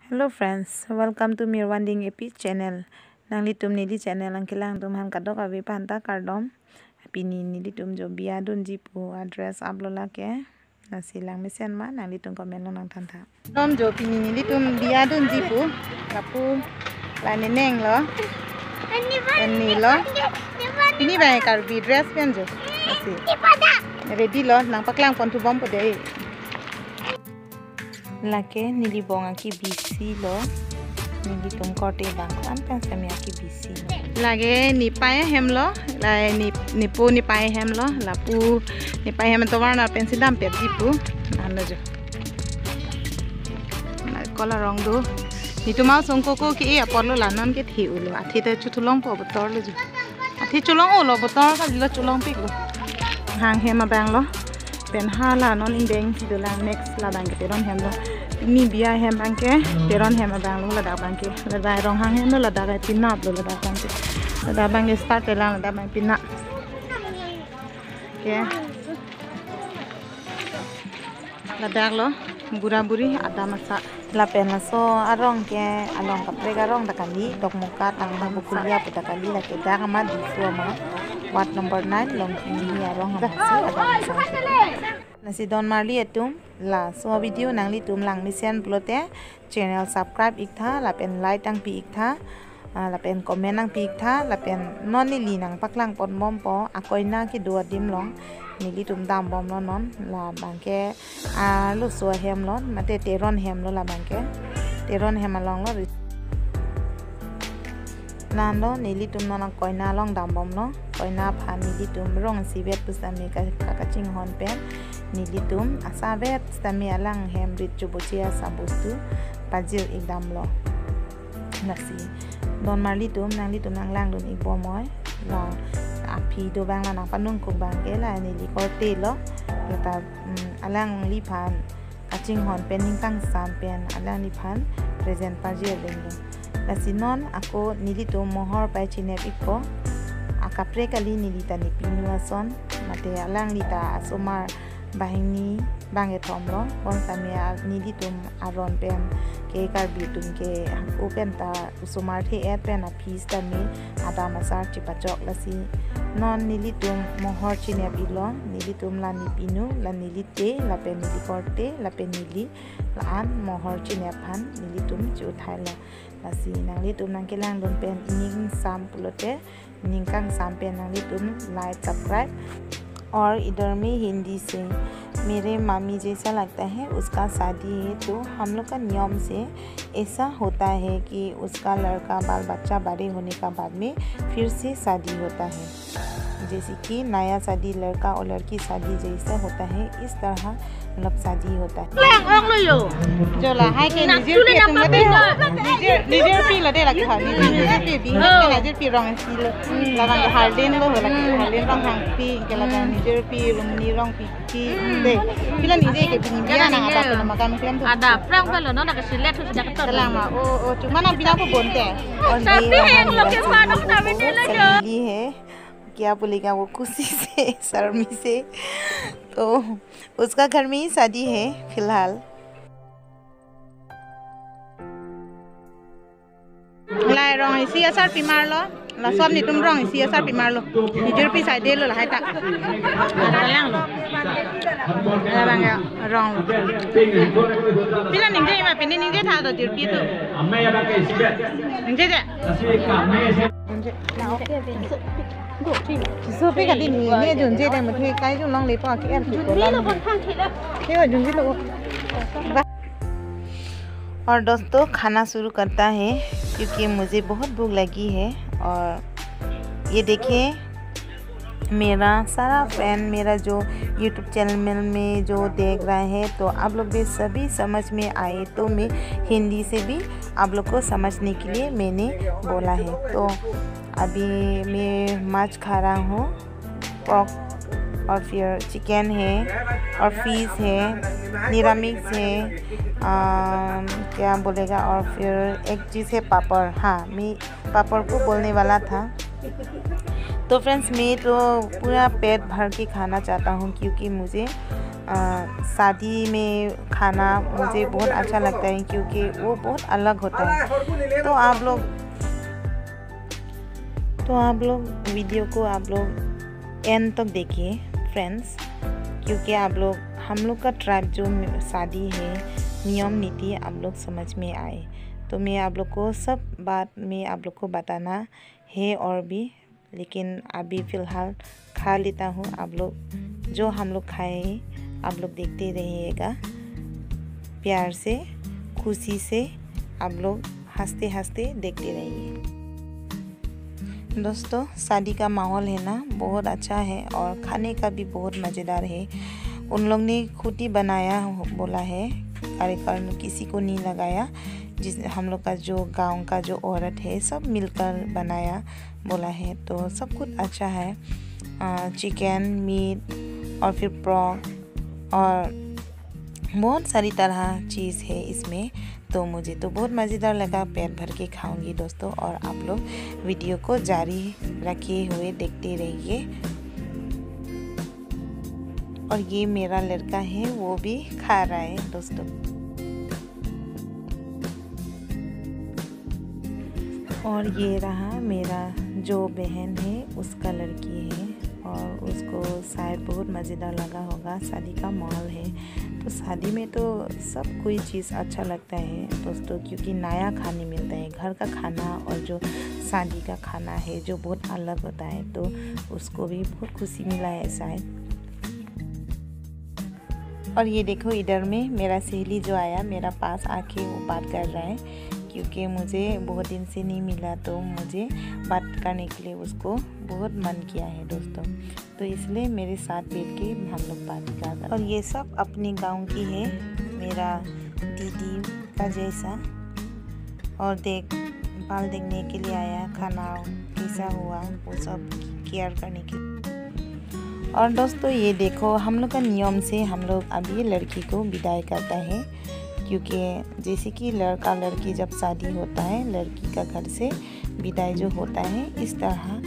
Hello friends, welcome to Mirwanding Epi channel. Nang litum nili channel ang kilang tum han kadok avi panta kardom. Pini nili tum jo biya dun jipu address upload ke. Nasilang mesen ma nang litum komen lo nang tanta. Nom jo pini nili tum biya dun jipu. Kapu la neneng lo. Enni lo. Pini ba kar bi dress pen jo. Nasi. Ready lo nang paklang pon tu bom pode. Lake nili bonga ki bisi lo nili tum kote bangkan pen samia ki bisi lage ni pae hem lo la ni pu ni pae hem lo la pu ni pae hem to warna pen sidam pe jipu ando jo na kola rong do ni tu ma song ko ki e apolo la non ke thi ulo athi te chutulong po botor lo jo athi chulong o lo botor ka lo chulong pik lo hang hem bang lo pen hala non in beng si do la next la bang ke ron hem lo ni biya hem bangke teron hem bang lo lada bangke lada rong hang hem lo lada ga pinap lo lada bangke lada bangke start lang lada bang pinap ke lada lo bura buri ada masa la pena so arong ke along kapre garong takali dok muka tang babu kuliah putakali la ke da ma di ma wat number 9 long ni arong ha si ada masa nasi don marli etum la so video nangli tum lang misian plote channel subscribe iktha la pen like tang pi iktha la pen comment nang pi iktha la pen non ni li nang paklang pon bom po akoina ki do dim long nili tum dam bom lo non la bangke lu so hem lon mate teron hem lo la bangke teron hem along lo nan lo nili tum non koina long dam bom no koina pha nili tum rong sibet pusami ka ching hon pen nili tum asavet stami alang hem rit chubuchia sabustu pajil ikdam lo nasi don marli tum nang lang dun ikbo moy la api do bang la nang panung ku bang ke la nili korte lo ta alang li phan kaching hon pen ning kang sam pen alang li phan present pajil ding lo nasi non ako nili tum mohor pai chinep ikko akapre kali nili tani pinuason mate alang lita asomar bahini bange thomlo bon samia nili tum aron pen ke kar bitum ke open ta usumar the et pen a fees tami ada masar chipachok lasi non nili tum mohor chine bilo nili tum la ni pinu la nili te la pen nili korte la pen nili la an mohor chine phan nili tum chu thaila lasi nang li tum nang kelang don pen ning sam pulote ning kang sam pen nang li tum like subscribe और इधर में हिंदी से मेरे मामी जैसा लगता है उसका शादी है तो हम लोग का नियम से ऐसा होता है कि उसका लड़का बाल बच्चा बड़े होने का बाद में फिर से शादी होता है जैसे कि नया शादी लड़का और लड़की शादी जैसा होता है इस तरह मतलब शादी होता है जो ला है के निजे पे तुम निजे पे लदे लगे हा निजे पे भी के निजे पे रंग सी लगा के हार्डेन लो लगा के हार्डेन रंग हंग पी के लगा निजे पे रुमनी रंग पी दे पिला निजे के बिनी बिया ना apa ke makan film tu ada frang kalau no nak silet tu sejak tu lama oh cuma nak bilang aku bonte tapi yang lo ke mana nak benda lagi है क्या बोलेगा वो खुशी से शर्मी से तो उसका घर में ही शादी है फिलहाल लाई रंग इसी असर पिमार लो ला सब नि तुम रंग इसी असर पिमार लो निजर पी साइड दे लो ला हाय ता lang lo la bang rong pila ning je ma pin ning je tha do jir pi tu amme ya ba ke si ning je số cái cái gì nghe chuẩn gì đây mà thuê cái chúng long lấy vào cái em chỉ có làm thế rồi chuẩn gì đâu और दोस्तों खाना शुरू करता है क्योंकि मुझे बहुत भूख लगी है और ये देखिए मेरा सारा फ्रेंड मेरा जो YouTube चैनल में जो देख रहा है तो आप लोग भी सभी समझ में आए तो मैं हिंदी से भी आप लोग को समझने के लिए मैंने बोला है तो अभी मैं माछ खा रहा हूँ पॉक और फिर चिकन है और फिश है निरामिक्स है क्या बोलेगा और फिर एक चीज़ है पापड़ हाँ मैं पापड़ को बोलने वाला था तो फ्रेंड्स मैं तो पूरा पेट भर के खाना चाहता हूँ क्योंकि मुझे शादी में खाना मुझे बहुत अच्छा लगता है, क्योंकि वो बहुत अलग होता है। तो आप लोग वीडियो को आप लोग एंड तक देखिए फ्रेंड्स, क्योंकि हम लोग का ट्राइब जो शादी है, नियम नीति आप लोग समझ में आए। तो मैं आप लोग को सब बात में आप लोग को बताना है और भी, लेकिन अभी फ़िलहाल खा लेता हूँ। आप लोग जो हम लोग खाए आप लोग देखते रहिएगा, प्यार से खुशी से आप लोग हंसते हंसते देखते रहिए। दोस्तों, शादी का माहौल है ना, बहुत अच्छा है और खाने का भी बहुत मज़ेदार है। उन लोग ने खुद ही बनाया बोला है, कार्यक्रम किसी को नहीं लगाया। हम लोग का जो गांव का जो औरत है सब मिलकर बनाया बोला है। तो सब कुछ अच्छा है, चिकन, मीट और फिर प्रॉक और बहुत सारी तरह चीज़ है इसमें। तो मुझे तो बहुत मज़ेदार लगा, पेट भर के खाऊंगी दोस्तों। और आप लोग वीडियो को जारी रखे हुए देखते रहिए। और ये मेरा लड़का है, वो भी खा रहा है दोस्तों। और ये रहा मेरा जो बहन है, उसका लड़की है और उसको शायद बहुत मज़ेदार लगा होगा। शादी का माहौल है, तो शादी में तो सब कोई चीज़ अच्छा लगता है दोस्तों, क्योंकि नया खाने मिलता है। घर का खाना और जो शादी का खाना है जो बहुत अलग होता है, तो उसको भी बहुत खुशी मिला है शायद। और ये देखो, इधर में मेरा सहेली जो आया मेरा पास आके वो बात कर रहा है, क्योंकि मुझे बहुत दिन से नहीं मिला, तो मुझे बात करने के लिए उसको बहुत मन किया है दोस्तों। तो इसलिए मेरे साथ बैठ के हम लोग बात कर रहे हैं। और ये सब अपने गांव की है, मेरा दीदी का जैसा। और बाल देखने के लिए आया, खाना कैसा हुआ वो सब केयर करने के लिए। और दोस्तों, ये देखो, हम लोग का नियम से हम लोग अभी लड़की को विदाई करता है, क्योंकि जैसे कि लड़का लड़की जब शादी होता है, लड़की का घर से विदाई जो होता है, इस तरह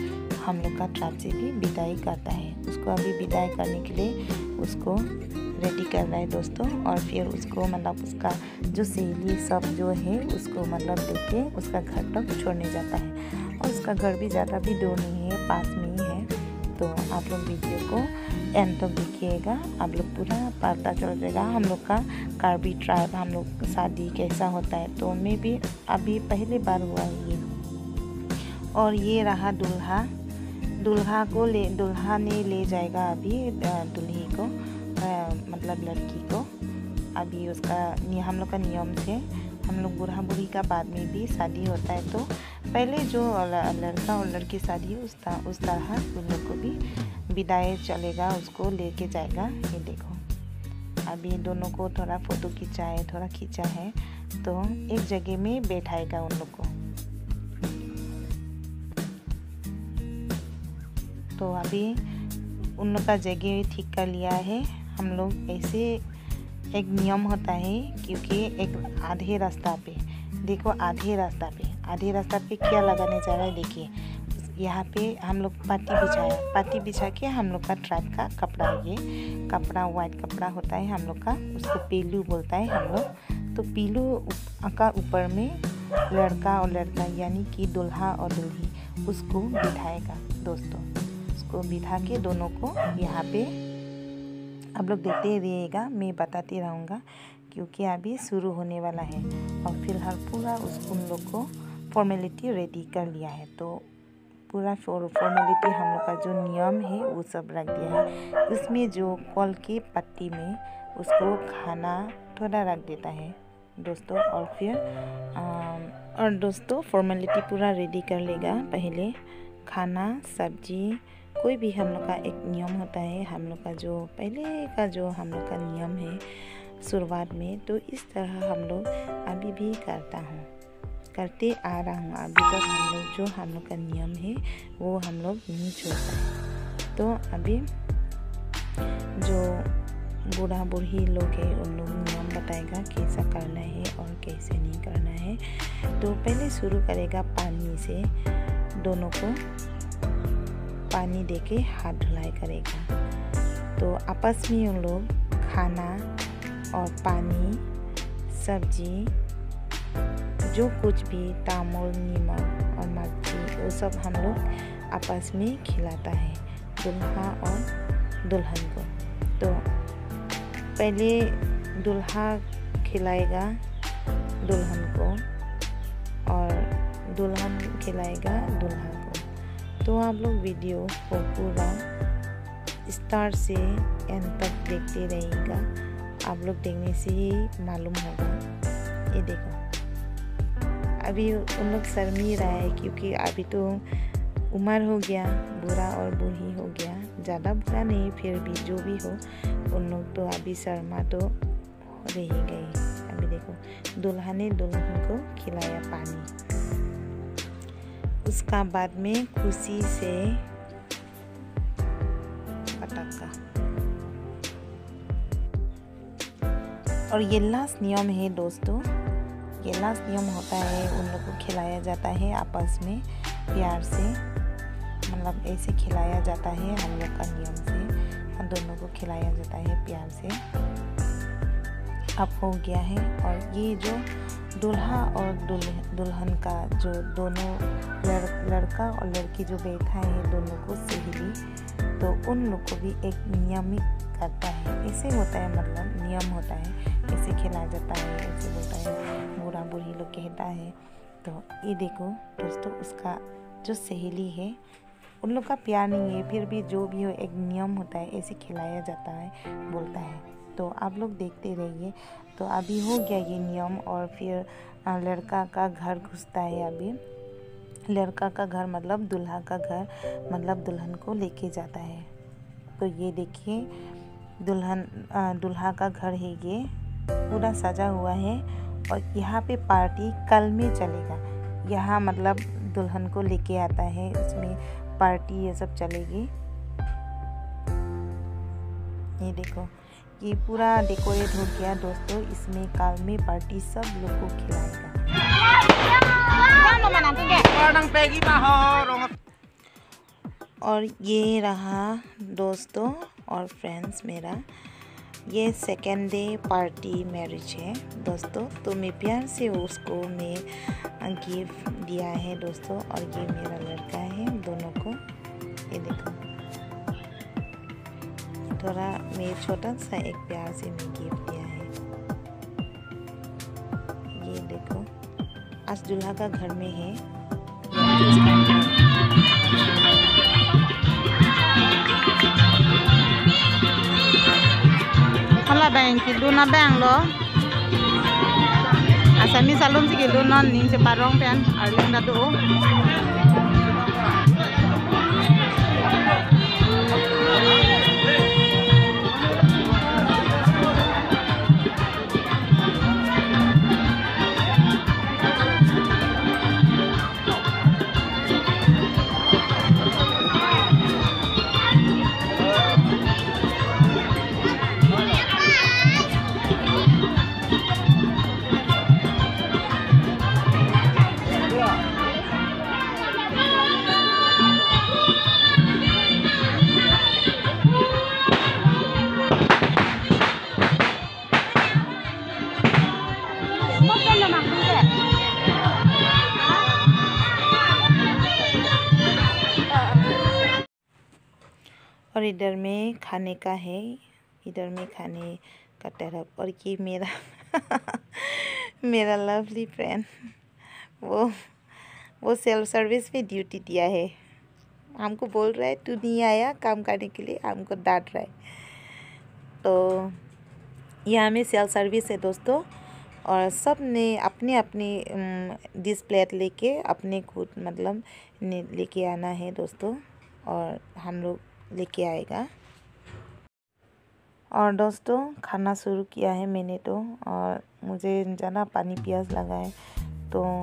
हम लोग का ट्राइब से भी विदाई करता है। उसको अभी विदाई करने के लिए उसको रेडी कर रहा है दोस्तों। और फिर उसको मतलब उसका जो सहेली सब जो है उसको मतलब देख के उसका घर तक छोड़ने जाता है। और उसका घर भी ज़्यादा भी दूर नहीं है, पास में ही है। तो आप लोग वीडियो को एंड तक देखिएगा, आप लोग पूरा पता चल जाएगा हम लोग का कार्बी ट्राइब, हम लोग शादी कैसा होता है। तो मैं भी अभी पहली बार हुआ है ये। और ये रहा दूल्हा ने ले जाएगा अभी दूल्हे को, मतलब लड़की को। अभी उसका हम लोग का नियम से हम लोग बूढ़ा बूढ़ी का बाद में भी शादी होता है, तो पहले जो लड़का और लड़की शादी उस तरह उन लोग को भी विदाई चलेगा, उसको लेके जाएगा। ये देखो, अभी दोनों को थोड़ा फ़ोटो खींचा है, तो एक जगह में बैठाएगा उन लोग को। तो अभी उन लोग का जगह ठीक कर लिया है। हम लोग ऐसे एक नियम होता है, क्योंकि एक आधे रास्ता पे क्या लगाने जा रहा है देखिए। यहाँ पे हम लोग पाटी बिछा के हम लोग का ट्राइब का कपड़ा, ये कपड़ा वाइट कपड़ा होता है हम लोग का, उसको पीलू बोलता है हम लोग। तो पीलू का ऊपर में लड़का और लड़का यानी कि दूल्हा और दूल्ही उसको बिठाएगा दोस्तों। उसको बिठा के दोनों को यहाँ पे आप लोग देखते रहिएगा, मैं बताती रहूँगा, क्योंकि अभी शुरू होने वाला है। और फिलहाल पूरा उन लोग को फॉर्मेलिटी रेडी कर लिया है। तो पूरा फॉर्मेलिटी हम लोग का जो नियम है वो सब रख दिया है। उसमें जो कॉल की पत्ती में उसको खाना थोड़ा रख देता है दोस्तों। और दोस्तों फॉर्मेलिटी पूरा रेडी कर लेगा, पहले खाना सब्जी कोई भी हम लोग का एक नियम होता है। हम लोग का जो पहले का जो हम लोग का नियम है शुरुआत में, तो इस तरह हम लोग अभी भी करते आ रहा हूँ। अभी तक हम लोग का नियम है वो हम लोग नहीं छोड़ता है। तो अभी जो बूढ़ा बूढ़ी लोग है उन लोग नियम बताएगा कैसा करना है और कैसे नहीं करना है। तो पहले शुरू करेगा पानी से, दोनों को पानी देके हाथ धुलाई करेगा। तो आपस में उन लोग खाना और पानी, सब्जी, जो कुछ भी तामुल, नीमक और मिर्ची, वो सब हम लोग आपस में खिलाता है दूल्हा और दुल्हन को। तो पहले दूल्हा खिलाएगा दुल्हन को और दुल्हन खिलाएगा दूल्हा को। तो आप लोग वीडियो को पूरा स्टार्ट से एंड तक देखते रहिएगा, आप लोग देखने से ही मालूम होगा। ये देखो, अभी उन लोग शर्मी रहा है क्योंकि अभी तो उम्र हो गया, बूढ़ा और बूढ़ी हो गया, ज़्यादा बुरा नहीं, फिर भी जो भी हो उन लोग तो अभी शर्मा तो रह ही गई। अभी देखो, दूल्हा ने दुल्हन को खिलाया पानी, उसका बाद में खुशी से पटाखा। और ये लास्ट नियम है दोस्तों, ये लास्ट नियम होता है, उन लोग को खिलाया जाता है आपस में प्यार से, मतलब ऐसे खिलाया जाता है हम लोग का नियम से, दोनों को खिलाया जाता है प्यार से। अब हो गया है। और ये जो दूल्हा और दुल्हन का जो दोनों लड़का और लड़की जो बैठा है, दोनों को सहेली, तो उन लोग को भी एक नियमित करता है, ऐसे होता है, मतलब नियम होता है, ऐसे खिलाया जाता है, ऐसे बोलता है, बूढ़ा बूढ़ी लोग कहता है। तो ये देखो दोस्तों, उसका जो सहेली है उन लोग का प्यार नहीं है, फिर भी जो भी हो एक नियम होता है, ऐसे खिलाया जाता है, बोलता है। तो आप लोग देखते रहिए। तो अभी हो गया ये नियम और फिर लड़का का घर घुसता है। अभी लड़का का घर मतलब दूल्हा का घर, मतलब दुल्हन को लेके जाता है। तो ये देखिए, दूल्हा का घर है, ये पूरा सजा हुआ है और यहाँ पे पार्टी कल में चलेगा। यहाँ मतलब दुल्हन को लेके आता है, इसमें पार्टी ये सब चलेगी। ये देखो, ये पूरा डेकोरेट हो गया दोस्तों, इसमें कल में पार्टी सब लोग को खिलाएगा। और ये रहा दोस्तों और फ्रेंड्स मेरा, ये सेकेंड डे पार्टी मैरिज है दोस्तों। तो मैं प्यार से उसको मैं गिफ्ट दिया है दोस्तों, और ये मेरा लड़का है दोनों को। ये देखो, थोड़ा मैं छोटा सा एक प्यार से मैं गिफ्ट दिया है। ये देखो, आज दूल्हा का घर में है। Kalau bang kilu na bang lo, asami salon si kilu non ning separong pen, arling datu. और इधर में खाने का है, इधर में खाने का तरफ। और ये मेरा मेरा लवली फ्रेंड, वो सेल्फ सर्विस में ड्यूटी दिया है, हमको बोल रहा है तू नहीं आया काम करने के लिए, हमको डांट रहा है। तो यहाँ में सेल्फ सर्विस है दोस्तों, और सब ने अपने अपने डिश प्लेट लेके अपने खुद मतलब लेके आना है दोस्तों, और हम लोग लेके आएगा। और दोस्तों खाना शुरू किया है मैंने तो, और मुझे ज़्यादा पानी प्यास लगा है, तो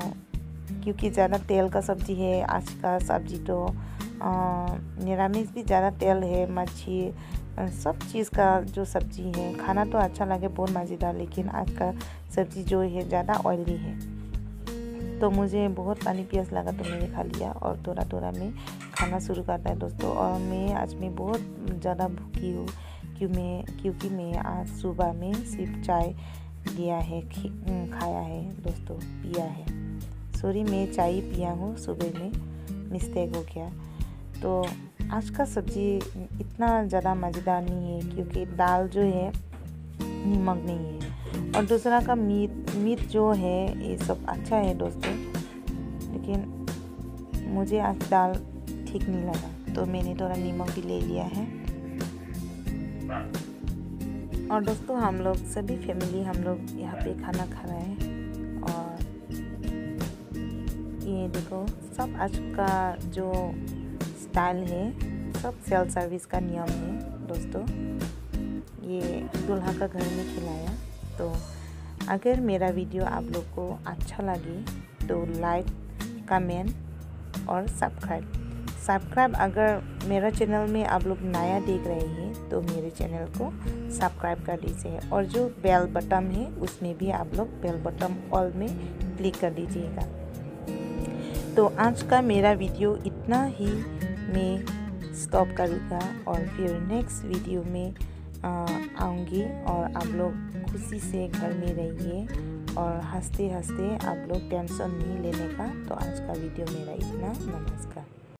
क्योंकि ज़्यादा तेल का सब्ज़ी है आज का सब्ज़ी, तो निरामिष भी ज़्यादा तेल है, मच्छी सब चीज़ का जो सब्ज़ी है। खाना तो अच्छा लगे, बहुत मज़ेदार, लेकिन आज का सब्ज़ी जो है ज़्यादा ऑयली है, तो मुझे बहुत पानी प्यास लगा तो मैंने खा लिया। और थोड़ा थोड़ा मैं खाना शुरू करता है दोस्तों। और मैं आज मैं बहुत ज़्यादा भूखी हूँ क्योंकि मैं आज सुबह में सिर्फ चाय लिया है, खाया है दोस्तों, पिया है। सॉरी, मैं चाय पिया हूँ सुबह में, मिस्टेक हो गया। तो आज का सब्ज़ी इतना ज़्यादा मज़ेदार नहीं है क्योंकि दाल जो है नमक नहीं है, और दूसरा का मीट जो है ये सब अच्छा है दोस्तों, लेकिन मुझे आज दाल ठीक नहीं लगा तो मैंने थोड़ा नमक भी ले लिया है। और दोस्तों हम लोग सभी फैमिली हम लोग यहाँ पे खाना खा रहे हैं। और ये देखो, सब आज का जो स्टाइल है सब सेल्फ सर्विस का नियम है दोस्तों। ये दूल्हा का घर में खिलाया। तो अगर मेरा वीडियो आप लोग को अच्छा लगे तो लाइक, कमेंट और सब्सक्राइब अगर मेरा चैनल में आप लोग नया देख रहे हैं तो मेरे चैनल को सब्सक्राइब कर दीजिए, और जो बेल बटन है उसमें भी आप लोग बेल बटन ऑल में क्लिक कर दीजिएगा। तो आज का मेरा वीडियो इतना ही मैं स्टॉप करूँगा, और फिर नेक्स्ट वीडियो में आऊँगी। और आप लोग खुशी से घर में रहिए और हंसते हंसते आप लोग टेंशन नहीं लेने का। तो आज का वीडियो मेरा इतना, नमस्कार।